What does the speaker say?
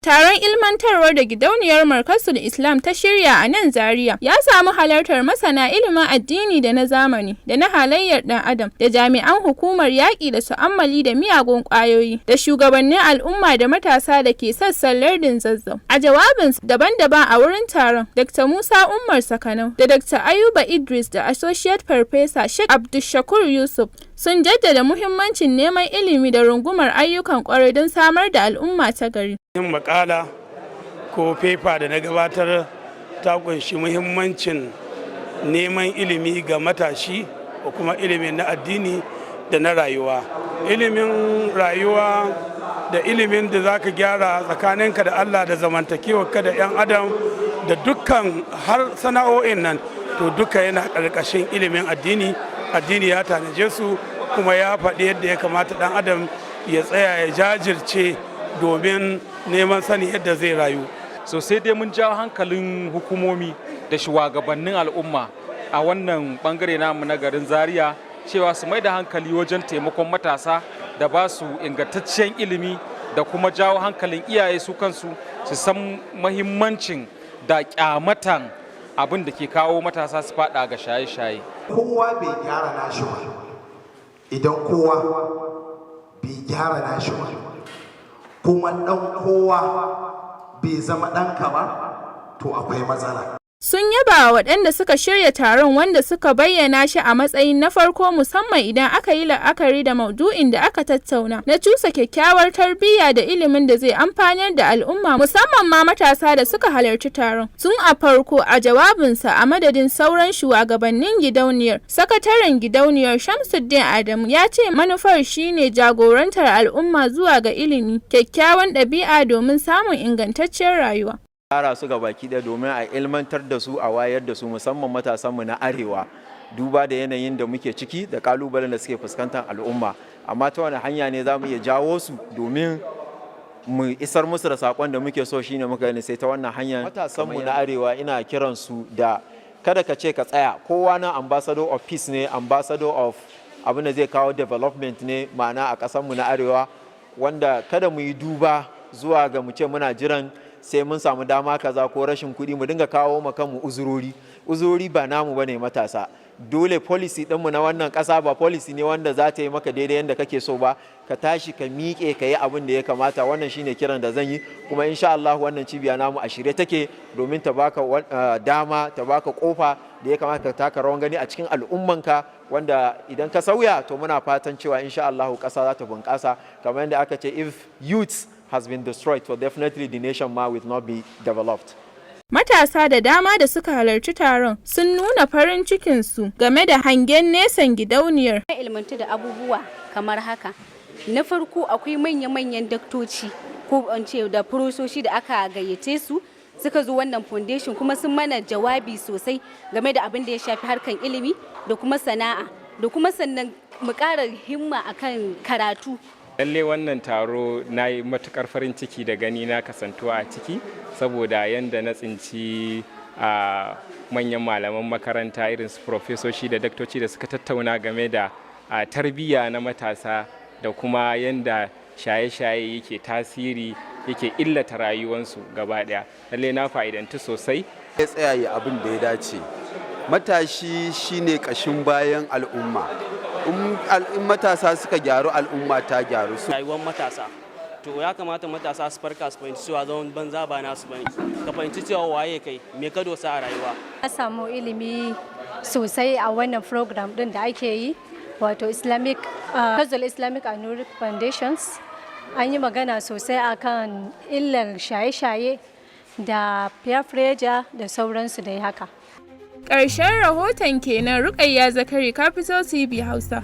Taron ilmantarwar da Gidauniyar Markazul Islam ta shirya a nan Zaria ya samu halartar masana ilimin addini da na zamani da na halayyar ɗan adam da jami'an hukumar yaki da ta'ammali da miyagun kwayoyi da shugabannin al'umma da matasa da ke sassan lardin Zazzau. A jawabin daban-daban a wurin taron, Dr. Musa Umar Sakanau da Dr. Ayuba Idris da Associate Farfesa Sheikh Abdulshakur Yusuf sun jaddada muhimmancin neman ilimi da rungumar ayyukan kwarai don samar da al'umma ta gari. Yin makala ko fefa da na gabatar ta kunshi muhimmancin neman ilimi ga matashi ko kuma ilimin na addini da na rayuwa. Ilimin rayuwa da ilimin da za ka gyara tsakaninka da Allah da zamantakewarka da 'yan adam da dukkan har sana'o'in nan, to duka yana ƙarƙashin ilimin addini. Addini ya tanaje su kuma ya faɗi yadda ya kamata ɗan adam ya tsaya ya jajirce domin neman sani yadda zai rayu. So sai dai mun jawo hankalin hukumomi da shugabannin al'umma a wannan bangare namu na garin Zaria cewa su mai da hankali wajen taimakon matasa da ba su ingantaccen ilimi da kuma jawo hankalin iyaye su kansu su san mahimmancin da kyamatan abin da ke kawo matasa su fada ga shaye-shaye. Kowa bai gyara nashi ba. Idan kowa bai gyara nashi ba, kuma ɗan kowa bai zama ɗanka ba, to akwai matsala. Sun yaba wa waɗanda suka shirya taron, wanda suka bayyana shi a matsayin na farko, musamman idan aka yi la'akari da maudu'in da aka tattauna na cusa kyakkyawar tarbiyya da ilimin da zai amfanar da al'umma, musamman ma matasa da suka halarci taron. Tun a farko a jawabinsa a madadin sauran shugabannin gidauniyar, sakataren gidauniyar Shamsuddin Adamu ya ce manufar shine jagorantar al'umma zuwa ga ilimi, kyakkyawan ɗabi'a domin samun ingantaccen rayuwa. Tara su ga baki ɗaya domin a ilmantar da su, a wayar da su, musamman matasanmu na arewa, duba da yanayin da muke ciki da kalubalen da suke fuskantar al'umma. Amma ta wani hanya ne za mu iya jawo su domin mu isar musu da saƙon da muke so, shine muka gani sai ta wannan hanyar. Matasanmu na arewa ina kiran su da kada ka ce ka tsaya, kowa na ambassador of peace ne, ambassador of abin da zai kawo development ne, ma'ana a ƙasarmu na arewa, wanda kada mu yi duba zuwa ga mu ce muna jiran sai mun samu dama kaza ko rashin kuɗi mu dinga kawo ma kanmu uzurori ba namu bane matasa. Dole policy ɗinmu na wannan ƙasa ba policy ne wanda za ta yi maka daidai yadda kake so ba, ka tashi ka miƙe ka yi abin da ya kamata. Wannan shine kiran da zan yi, kuma insha Allah wannan cibiya namu a shirye take domin ta baka dama, ta baka kofa da ya kamata ka taka rawan gani a cikin al'ummanka, wanda idan ka sauya to muna fatan cewa insha Allah ƙasa za ta bunƙasa. Kamar yadda aka ce if youth has been destroyed, so definitely the nation will not be developed. Matasa da dama da suka halarci taron sun nuna farin cikinsu game da hangen nesan gidauniyar. Ilmantu da abubuwa kamar haka. Na farko akwai manya-manyan daktoci ko ce da furososhi da aka gayyace su suka zo wannan foundation, kuma sun mana jawabi sosai game da abin da ya shafi harkan ilimi da kuma sana'a, da kuma sannan mu ƙara himma akan karatu. Lalle wannan taro na yi matukar farin ciki da gani na kasantuwa a ciki, saboda yanda na tsinci a manyan malaman makaranta irin su profesoshi da daktoci da suka tattauna game da tarbiyya na matasa da kuma yanda shaye-shaye yake tasiri, yake illata rayuwarsu gaba daya. Lalle na fa'idantu sosai. Ya tsaya yi abin da ya dace. Matashi shine kashin bayan al'umma. In matasa suka gyaru, al'umma ta gyaru. Rayuwar matasa, to ya kamata matasa su farka su fahimci cewa zaman banza ba nasu bane, ka fahimci cewa waye kai, me ka dosa a rayuwa. Na samu ilimi sosai a wannan program din da ake yi, wato Markazul Islamic and Nuric Foundations. An yi magana sosai akan illar shaye-shaye da peer pressure da sauransu da haka. Ƙarshen rahoton kenan. Rukayya Zakari, Capital TV Hausa.